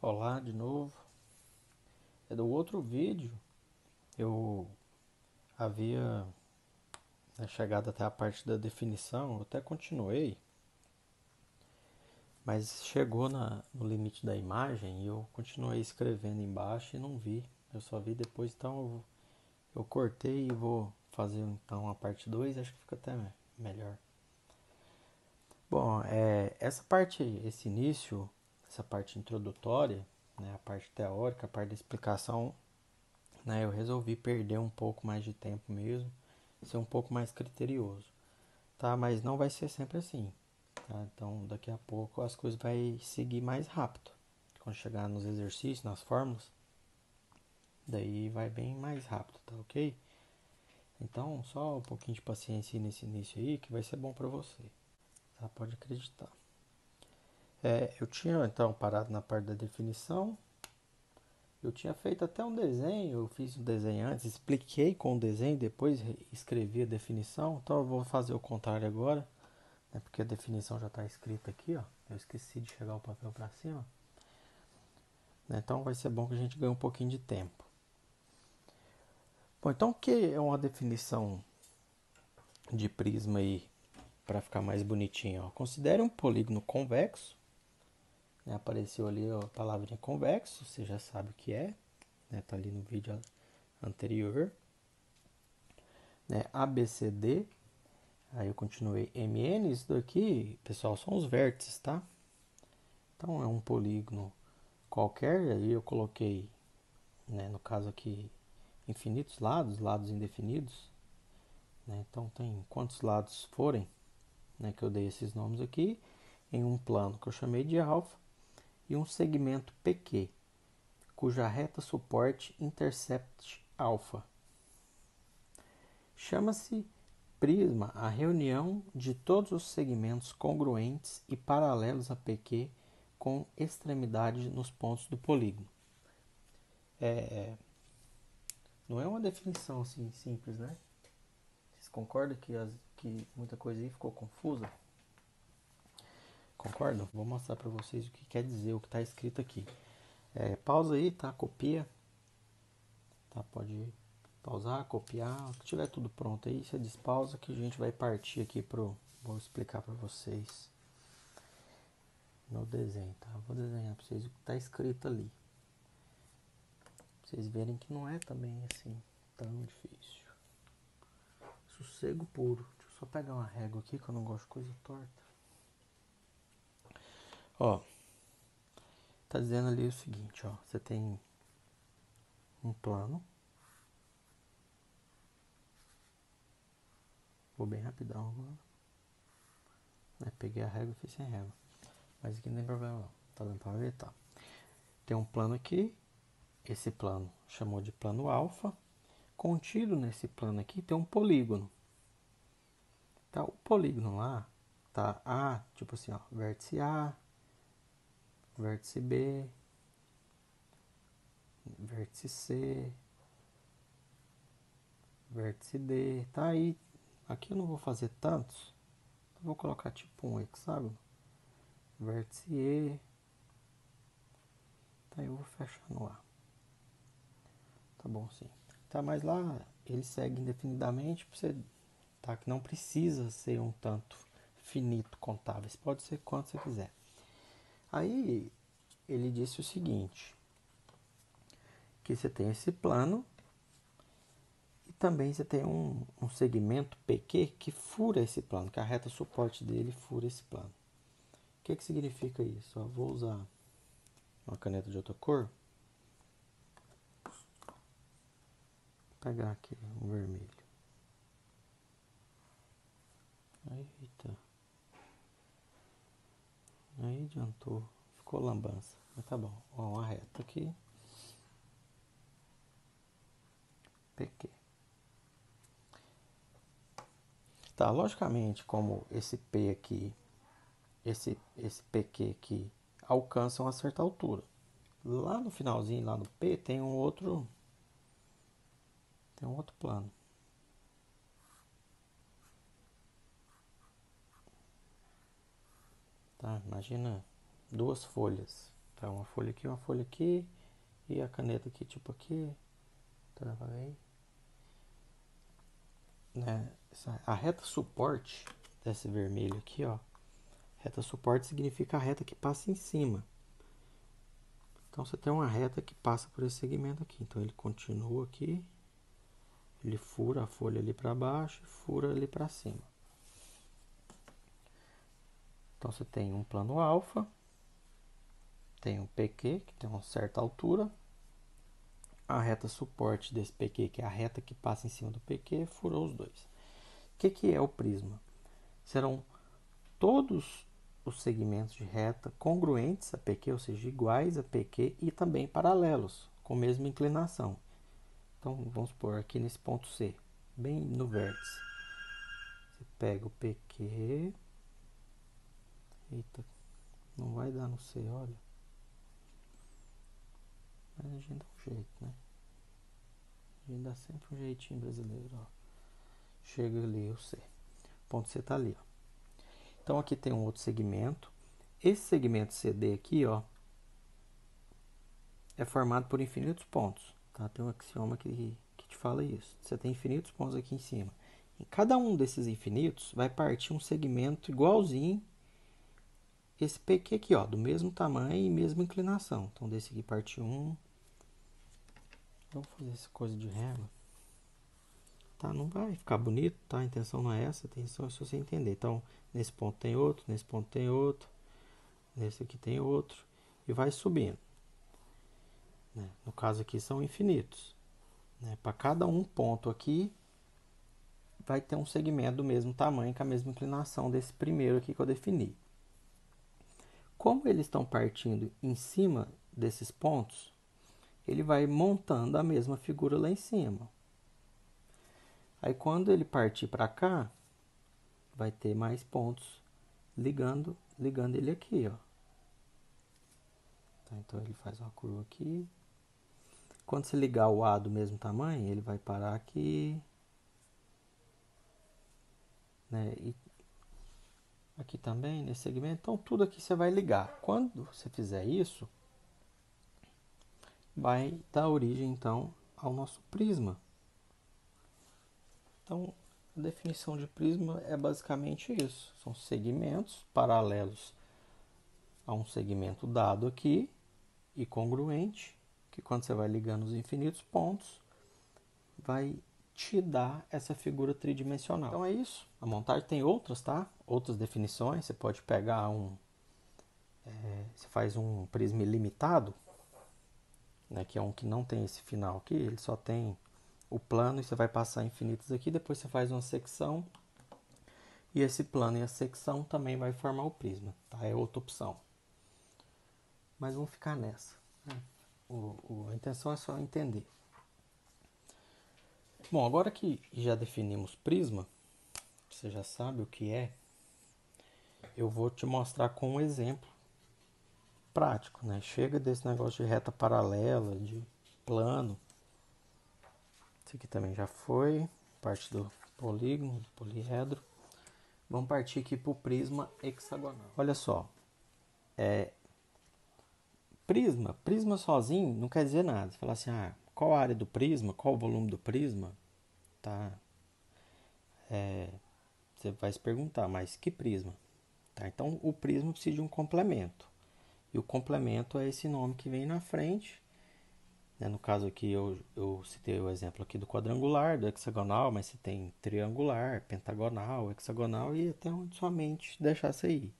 Olá de novo. É do outro vídeo. Eu havia chegado até a parte da definição, eu até continuei, mas chegou no limite da imagem e eu continuei escrevendo embaixo e não vi. Eu só vi depois, então eu cortei e vou fazer então a parte 2. Acho que fica até melhor. Bom, essa parte, esse início, essa parte introdutória, né, a parte teórica, a parte da explicação, né, eu resolvi perder um pouco mais de tempo mesmo, ser um pouco mais criterioso, tá? Mas não vai ser sempre assim, tá? Então, daqui a pouco as coisas vai seguir mais rápido. Quando chegar nos exercícios, nas fórmulas, daí vai bem mais rápido, tá ok? Então, só um pouquinho de paciência nesse início aí que vai ser bom para você, tá? Pode acreditar. Eu tinha então parado na parte da definição. Eu tinha feito até um desenho, eu fiz um desenho antes, expliquei com o desenho, depois escrevi a definição. Então eu vou fazer o contrário agora, né, porque a definição já está escrita aqui, ó. Eu esqueci de chegar o papel para cima, né, então vai ser bom que a gente ganhe um pouquinho de tempo. Bom, então o que é uma definição de prisma aí, para ficar mais bonitinho? Ó? Considere um polígono convexo, né, apareceu ali ó, a palavrinha convexo, você já sabe o que é, né, tá ali no vídeo anterior, né, ABCD. Aí eu continuei MN, isso daqui, pessoal, são os vértices, tá? Então é um polígono qualquer, aí eu coloquei, né, no caso aqui, infinitos lados, lados indefinidos, né? Então tem quantos lados forem, né, que eu dei esses nomes aqui, em um plano que eu chamei de alfa, e um segmento PQ, cuja reta suporte intercept alfa. Chama-se prisma a reunião de todos os segmentos congruentes e paralelos a PQ com extremidade nos pontos do polígono. Não é uma definição assim simples, né? Vocês concordam que muita coisa aí ficou confusa? Concordam? Vou mostrar para vocês o que quer dizer, o que está escrito aqui. Pausa aí, tá? Copia, tá? Pode pausar, copiar. Se tiver tudo pronto aí, você despausa que a gente vai partir aqui pro. Vou explicar para vocês no desenho, tá? Vou desenhar para vocês o que está escrito ali. Pra vocês verem que não é também assim tão difícil. Sossego puro. Deixa eu só pegar uma régua aqui que eu não gosto de coisa torta. Ó, tá dizendo ali o seguinte, ó. Você tem um plano. Vou bem rapidão agora. Peguei a régua e fiz sem régua. Mas aqui não tem problema não. Tá dando pra ver? Tá. Tem um plano aqui. Esse plano chamou de plano alfa. Contido nesse plano aqui tem um polígono. Tá? O polígono lá tá A, tipo assim, ó, vértice A, vértice B, vértice C, vértice D, tá aí. Aqui eu não vou fazer tantos, eu vou colocar tipo um hexágono, vértice E, tá aí eu vou fechar no A, tá bom sim. Tá, mas lá ele segue indefinidamente, pra você, tá, que não precisa ser um tanto finito contáveis, pode ser quanto você quiser. Aí ele disse o seguinte, que você tem esse plano e também você tem um segmento PQ que fura esse plano, que a reta suporte dele fura esse plano. O que significa isso? Eu vou usar uma caneta de outra cor. Vou pegar aqui um vermelho. Eita. Aí adiantou. Ficou lambança. Mas tá bom. Ó, uma reta aqui. PQ. Tá, logicamente, como esse P aqui, esse PQ aqui, alcança uma certa altura. Lá no finalzinho, lá no P, tem um outro plano. Tá? Imagina duas folhas. Tá, uma folha aqui e a caneta aqui, tipo aqui. Trabalhei. Né? A reta suporte desse vermelho aqui, ó. Reta suporte significa a reta que passa em cima. Então você tem uma reta que passa por esse segmento aqui. Então ele continua aqui, ele fura a folha ali para baixo e fura ali para cima. Então você tem um plano alfa, tem um PQ que tem uma certa altura, a reta suporte desse PQ, que é a reta que passa em cima do PQ, furou os dois. O que é o prisma? Serão todos os segmentos de reta congruentes a PQ, ou seja, iguais a PQ e também paralelos, com a mesma inclinação. Então, vamos supor aqui nesse ponto C, bem no vértice. Você pega o PQ. Eita, não vai dar no C, olha. Mas a gente dá um jeito, né? A gente dá sempre um jeitinho brasileiro, ó. Chega ali o C. O ponto C tá ali, ó. Então, aqui tem um outro segmento. Esse segmento CD aqui, ó, é formado por infinitos pontos. Tá? Tem um axioma que te fala isso. Você tem infinitos pontos aqui em cima. Em cada um desses infinitos vai partir um segmento igualzinho esse PQ aqui, ó, do mesmo tamanho e mesma inclinação. Então, desse aqui parte 1. Vamos fazer essa coisa de régua. Tá, não vai ficar bonito, tá? A intenção não é essa, a intenção é só você entender. Então, nesse ponto tem outro, nesse ponto tem outro, nesse aqui tem outro, e vai subindo. Né? No caso aqui são infinitos. Né? Para cada um ponto aqui, vai ter um segmento do mesmo tamanho, com a mesma inclinação desse primeiro aqui que eu defini. Como eles estão partindo em cima desses pontos, ele vai montando a mesma figura lá em cima. Aí quando ele partir para cá, vai ter mais pontos ligando ele aqui, ó. Tá, então ele faz uma curva aqui. Quando você ligar o A do mesmo tamanho, ele vai parar aqui, né? E aqui também, nesse segmento. Então tudo aqui você vai ligar. Quando você fizer isso, vai dar origem então ao nosso prisma. Então, a definição de prisma é basicamente isso. São segmentos paralelos a um segmento dado aqui e congruente, que quando você vai ligando os infinitos pontos, vai te dar essa figura tridimensional. Então é isso. A montagem tem outras, tá? Outras definições. Você pode pegar você faz um prisma ilimitado, né, que é um que não tem esse final aqui, ele só tem o plano e você vai passar infinitos aqui, depois você faz uma secção e esse plano e a secção também vai formar o prisma, tá? É outra opção. Mas vamos ficar nessa. Né? A intenção é só entender. Bom, agora que já definimos prisma, você já sabe o que é, eu vou te mostrar com um exemplo prático, né? Chega desse negócio de reta paralela, de plano. Esse aqui também já foi, parte do polígono, do poliedro. Vamos partir aqui para o prisma hexagonal. Olha só, prisma sozinho não quer dizer nada. Você fala assim, qual a área do prisma, qual o volume do prisma, tá? Você vai se perguntar, mas que prisma? Tá? Então, o prisma precisa de um complemento. E o complemento é esse nome que vem na frente. Né? No caso aqui, eu citei o exemplo aqui do quadrangular, do hexagonal, mas você tem triangular, pentagonal, hexagonal e até onde sua mente deixasse aí.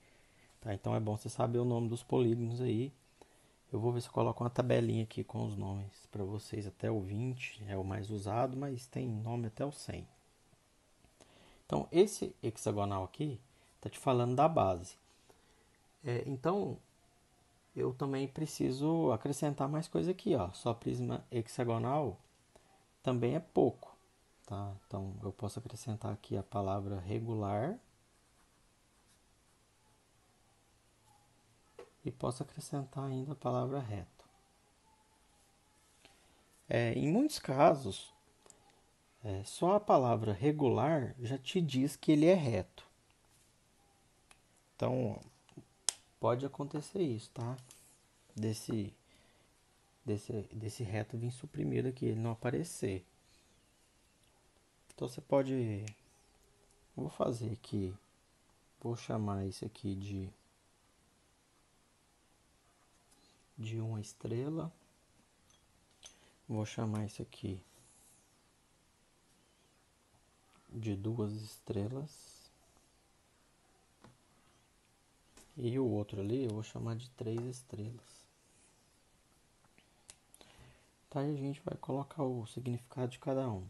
Tá? Então, é bom você saber o nome dos polígonos aí. Eu vou ver se eu coloco uma tabelinha aqui com os nomes para vocês. Até o 20 é o mais usado, mas tem nome até o 100. Então, esse hexagonal aqui está te falando da base. Então, eu também preciso acrescentar mais coisa aqui, ó. Só prisma hexagonal também é pouco, tá? Então, eu posso acrescentar aqui a palavra regular e posso acrescentar ainda a palavra reto. Em muitos casos, só a palavra regular já te diz que ele é reto. Então, pode acontecer isso, tá? desse, desse reto vir suprimido aqui, ele não aparecer. Então você pode, vou fazer aqui, vou chamar isso aqui de uma estrela, vou chamar isso aqui de 2 estrelas, e o outro ali eu vou chamar de 3 estrelas. Tá, e a gente vai colocar o significado de cada um.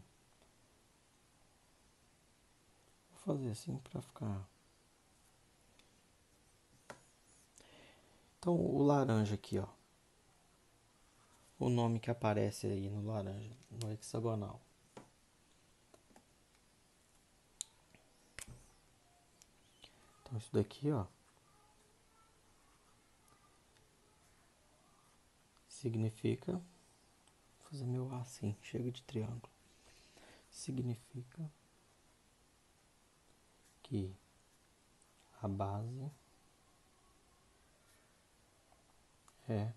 Vou fazer assim para ficar. Então o laranja aqui, ó. O nome que aparece aí no laranja, no hexagonal. Então isso daqui, ó, significa, vou fazer meu A assim, chega de triângulo. Significa que a base é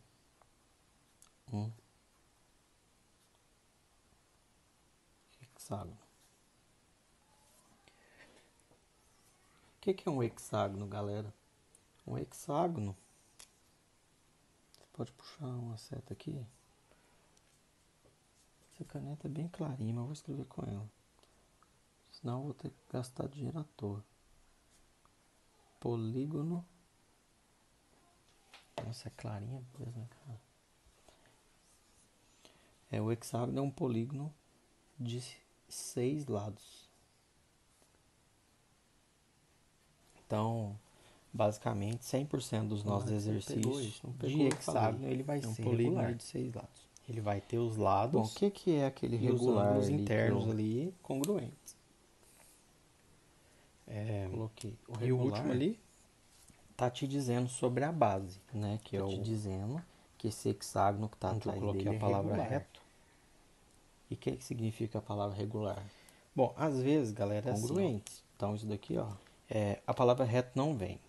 um hexágono. O que é um hexágono, galera? Um hexágono, você pode puxar uma seta aqui. Essa caneta é bem clarinha, mas eu vou escrever com ela. Senão eu vou ter que gastar dinheiro à toa. Polígono. Nossa, é clarinha mesmo, cara. O hexágono é um polígono de 6 lados. Então, basicamente, 100% dos nossos exercícios de hexágono ele vai ser um polígono regular. De 6 lados. Ele vai ter os lados. Bom, o que é aquele regular? Os ângulos internos ali congruentes. Coloquei o regular. E o último ali tá te dizendo sobre a base, né? Que tá te dizendo que esse hexágono que tá atrás dele coloquei a palavra reto. E o que significa a palavra regular? Bom, às vezes, galera, é congruentes. Assim, então isso daqui, ó, a palavra reto não vem.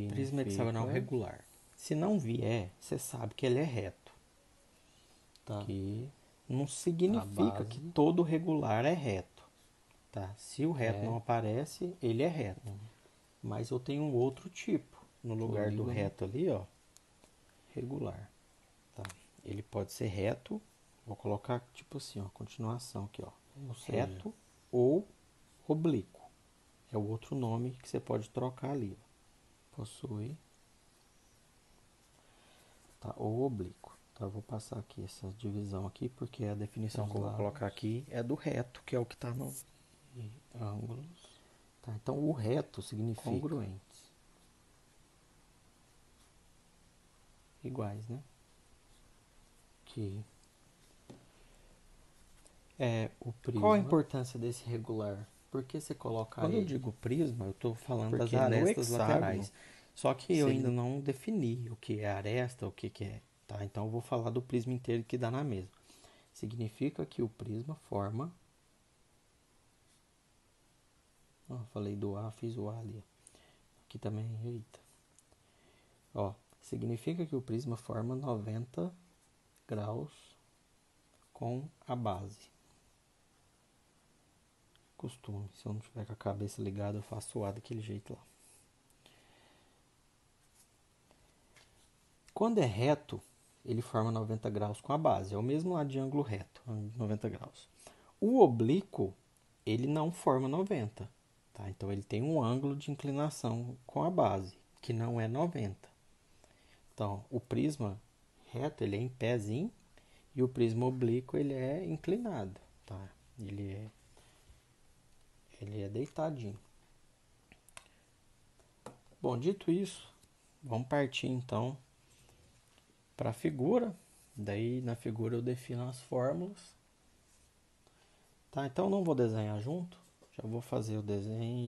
Prisma hexagonal regular. Se não vier, você sabe que ele é reto. Tá? Que não significa que todo regular é reto. Tá? Se o reto não aparece, ele é reto. Mas eu tenho um outro tipo. No lugar do reto ali, ó, regular. Tá? Ele pode ser reto. Vou colocar tipo assim, ó, continuação aqui, ó. Reto ou oblíquo. É o outro nome que você pode trocar ali. Ó. Possui. Tá? Ou oblíquo. Tá? Eu vou passar aqui essa divisão aqui, porque a definição que eu vou colocar aqui é do reto, que é o que está no ângulos. Tá? Então o reto significa congruentes. Iguais, né? Que o prisma. Qual a importância desse regular? Por que você coloca Quando eu digo prisma, eu estou falando das arestas laterais. Só que eu ainda não defini o que é aresta, o que é. Tá? Então eu vou falar do prisma inteiro que dá na mesma. Significa que o prisma forma. Falei do A, fiz o A ali. Aqui também, eita. Ó, significa que o prisma forma 90 graus com a base. Costume. Se eu não tiver com a cabeça ligada, eu faço o A daquele jeito lá. Quando é reto, ele forma 90 graus com a base. É o mesmo lado de ângulo reto, 90 graus. O oblíquo, ele não forma 90. Tá? Então, ele tem um ângulo de inclinação com a base, que não é 90. Então, o prisma reto, ele é em pezinho, e o prisma oblíquo, ele é inclinado. Tá? Ele é deitadinho. Bom, dito isso, vamos partir então para a figura. Daí na figura eu defino as fórmulas. Tá? Então não vou desenhar junto. Já vou fazer o desenho.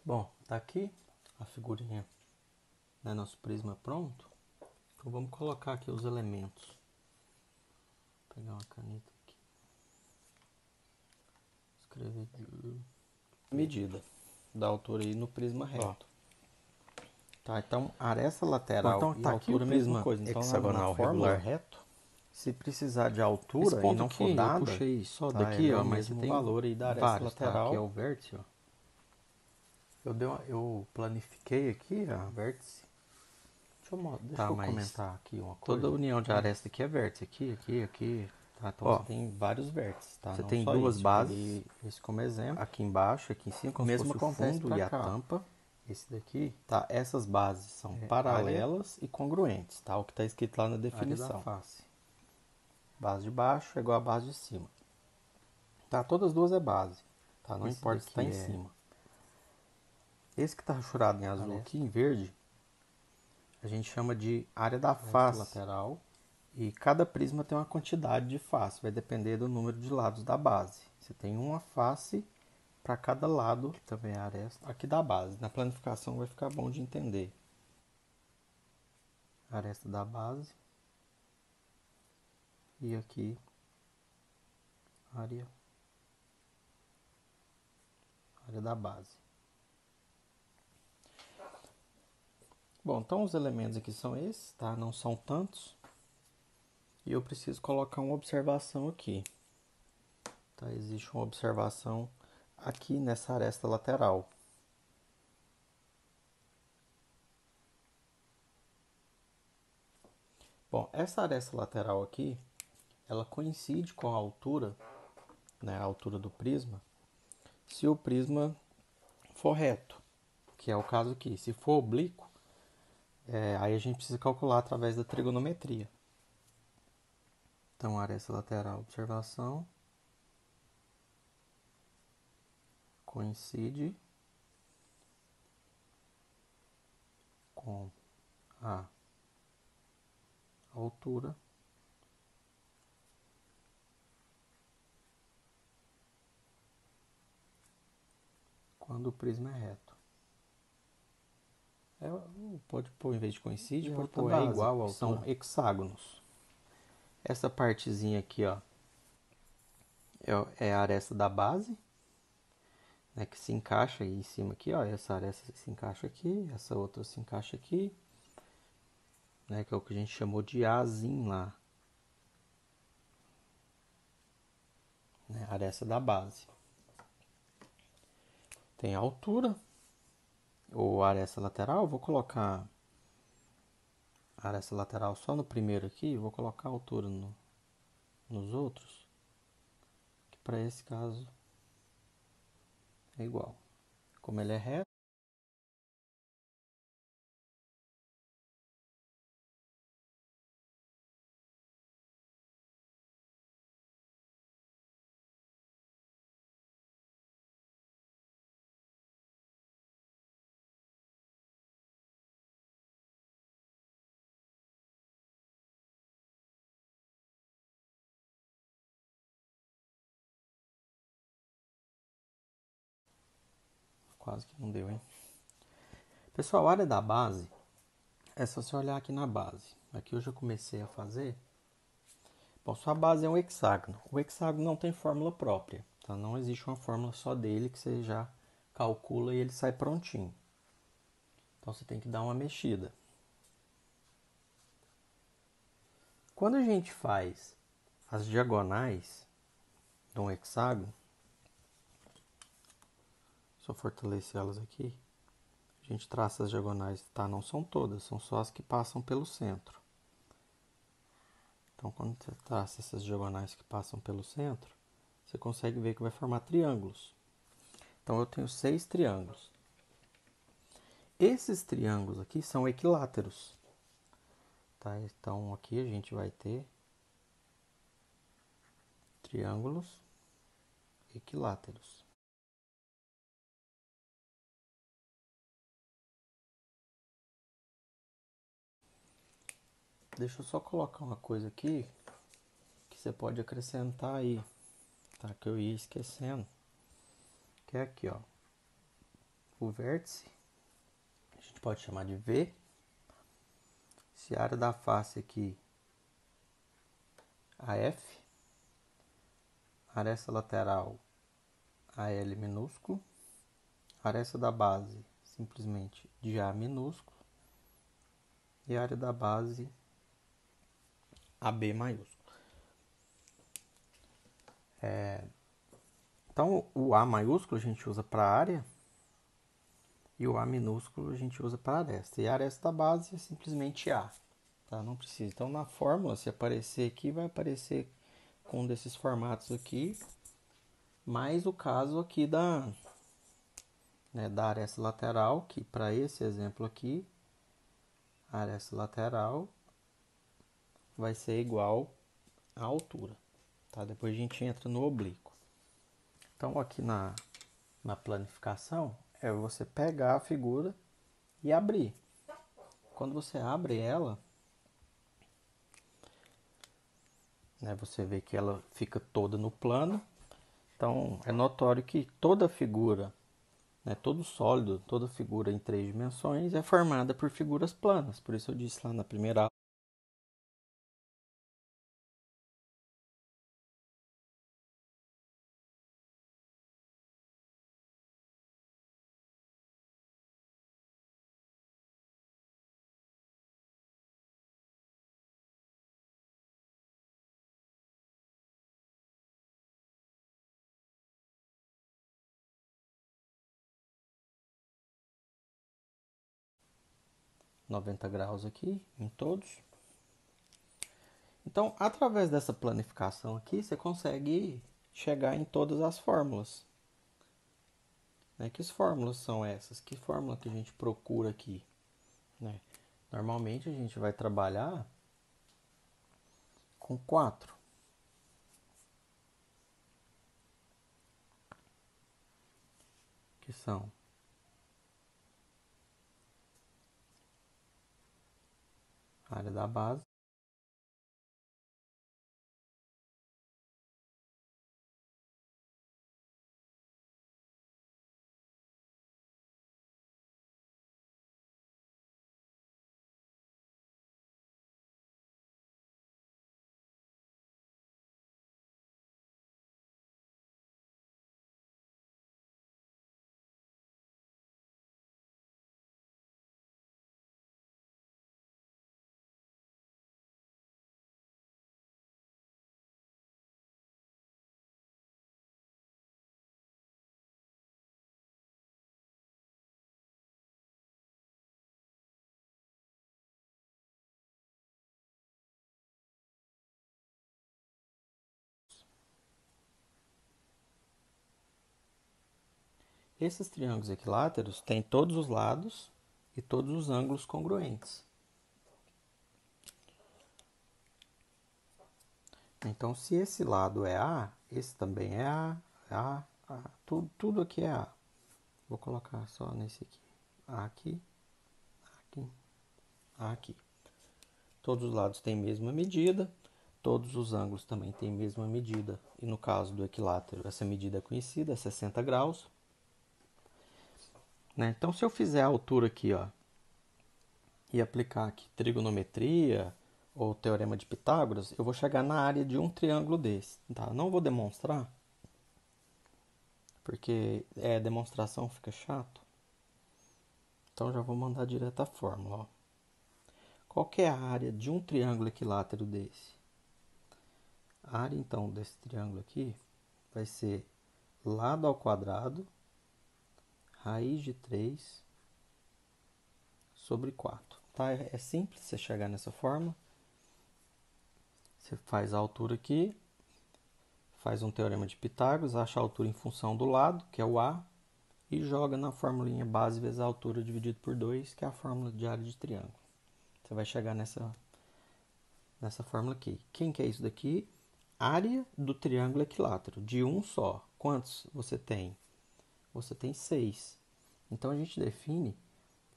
Bom, tá aqui a figurinha, né, nosso prisma pronto. Então vamos colocar aqui os elementos. Vou pegar uma caneta aqui. Escrever medida da altura aí no prisma reto. Tá, então aresta lateral. Bom, então, tá aqui altura, o prisma, mesma coisa. Então, hexagonal regular reto. Se precisar de altura e não for dada, eu puxei só daqui, ó, mas você tem valor aí da aresta lateral. Tá? Aqui é o vértice, ó. Eu planifiquei aqui a vértice. Deixa eu comentar aqui uma coisa. Toda união de aresta aqui é vértice, aqui. Tá? Então ó, você tem vários vértices, tá? Você não tem duas bases. Esse como exemplo. Aqui embaixo, aqui em cima, como mesmo se fosse o fundo e a tampa. Esse daqui, tá? Essas bases são paralelas e congruentes, tá? O que está escrito lá na definição. Área da face. Base de baixo é igual a base de cima. Tá? Todas as duas é base, tá? Não importa se está em cima. Esse que está rachurado em azul aqui, em verde, a gente chama de área da face lateral. E cada prisma tem uma quantidade de face, vai depender do número de lados da base. Você tem uma face para cada lado, que também é a aresta, aqui da base. Na planificação vai ficar bom de entender. Aresta da base. E aqui, área da base. Bom, então os elementos aqui são esses, tá? Não são tantos. E eu preciso colocar uma observação aqui. Tá? Existe uma observação aqui nessa aresta lateral. Bom, essa aresta lateral aqui, ela coincide com a altura, né, a altura do prisma, se o prisma for reto, que é o caso aqui. Se for oblíquo, aí a gente precisa calcular através da trigonometria. Então, aresta lateral, observação, coincide com a altura quando o prisma é reto. Pode pôr, em vez de coincide, pode pôr é igual a altura. São hexágonos. Essa partezinha aqui, ó, é a aresta da base, né, que se encaixa aí em cima aqui, ó. Essa aresta se encaixa aqui, essa outra se encaixa aqui, né, que é o que a gente chamou de Azinho lá. Né, aresta da base. Tem a altura, ou aresta lateral. Vou colocar a aresta lateral só no primeiro aqui, vou colocar a altura nos outros, que para esse caso é igual. Como ele é reto, quase que não deu, hein? Pessoal, a área da base, é só você olhar aqui na base. Aqui eu já comecei a fazer. Bom, sua base é um hexágono. O hexágono não tem fórmula própria, tá? Não existe uma fórmula só dele que você já calcula e ele sai prontinho. Então você tem que dar uma mexida. Quando a gente faz as diagonais de um hexágono, se eu fortalecer elas aqui, a gente traça as diagonais, tá? Não são todas, são só as que passam pelo centro. Então, quando você traça essas diagonais que passam pelo centro, você consegue ver que vai formar triângulos. Então, eu tenho 6 triângulos. Esses triângulos aqui são equiláteros. Tá? Então, aqui a gente vai ter triângulos equiláteros. Deixa eu só colocar uma coisa aqui que você pode acrescentar aí, tá? Que eu ia esquecendo. Que é aqui, ó. o vértice, a gente pode chamar de V. Se a área da face aqui, AF, a aresta lateral, AL minúsculo, a aresta da base, simplesmente de A minúsculo, e a área da base, AB maiúsculo. Então, o A maiúsculo a gente usa para área e o A minúsculo a gente usa para aresta. E a aresta da base é simplesmente A, tá? Não precisa. Então, na fórmula, se aparecer aqui, vai aparecer com um desses formatos aqui, mais o caso aqui da aresta lateral, que para esse exemplo aqui, a aresta lateral vai ser igual à altura, tá? Depois a gente entra no oblíquo. Então, aqui na planificação, é você pegar a figura e abrir. Quando você abre ela, né, você vê que ela fica toda no plano. Então, é notório que toda figura, né, todo sólido, toda figura em 3 dimensões é formada por figuras planas. Por isso eu disse lá na primeira aula. ,90 graus aqui em todos. Então, através dessa planificação aqui, você consegue chegar em todas as fórmulas. Né? Que fórmulas são essas? Que fórmula que a gente procura aqui? Né? Normalmente a gente vai trabalhar com 4. Que são a área da base, esses triângulos equiláteros têm todos os lados e todos os ângulos congruentes. Então, se esse lado é A, esse também é A, tudo aqui é A. Vou colocar só nesse aqui. A aqui, aqui, A aqui. Todos os lados têm a mesma medida, todos os ângulos também têm a mesma medida. E no caso do equilátero, essa medida é conhecida, é 60 graus. Né? Então, se eu fizer a altura aqui, ó, e aplicar aqui trigonometria ou teorema de Pitágoras, eu vou chegar na área de um triângulo desse. Tá? Não vou demonstrar, porque demonstração fica chato. Então, já vou mandar direto a fórmula. Ó. Qual que é a área de um triângulo equilátero desse? A área, então, desse triângulo aqui vai ser lado ao quadrado, raiz de 3 sobre 4. Tá? É simples você chegar nessa fórmula. Você faz a altura aqui, faz um teorema de Pitágoras, acha a altura em função do lado, que é o A, e joga na formulinha base vezes a altura dividido por 2, que é a fórmula de área de triângulo. Você vai chegar nessa fórmula aqui. Quem que é isso daqui? Área do triângulo equilátero, de um só. Quantos você tem? Você tem 6. Então, a gente define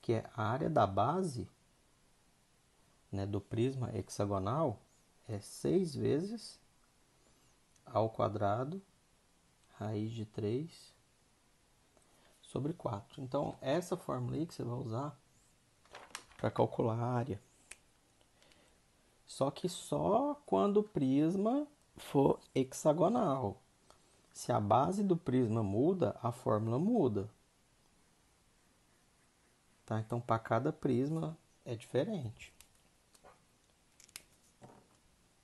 que a área da base, né, do prisma hexagonal é 6 vezes ao quadrado, raiz de 3, sobre 4. Então, essa fórmula aí que você vai usar para calcular a área. Só que só quando o prisma for hexagonal. Se a base do prisma muda, a fórmula muda. Tá? Então, para cada prisma é diferente.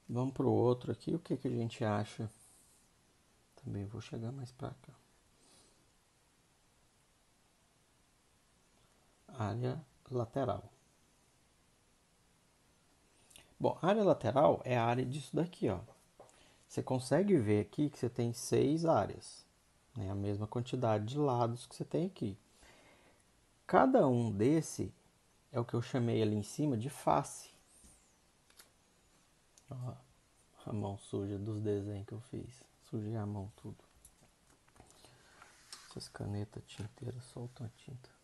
Vamos para o outro aqui. O que, que a gente acha? Também vou chegar mais para cá. Área lateral. Bom, a área lateral é a área disso daqui, ó. Você consegue ver aqui que você tem 6 áreas, né? A mesma quantidade de lados que você tem aqui. Cada um desse é o que eu chamei ali em cima de face. Ó, a mão suja dos desenhos que eu fiz. Sujei a mão tudo. Essas canetas tinteiras soltam a tinta.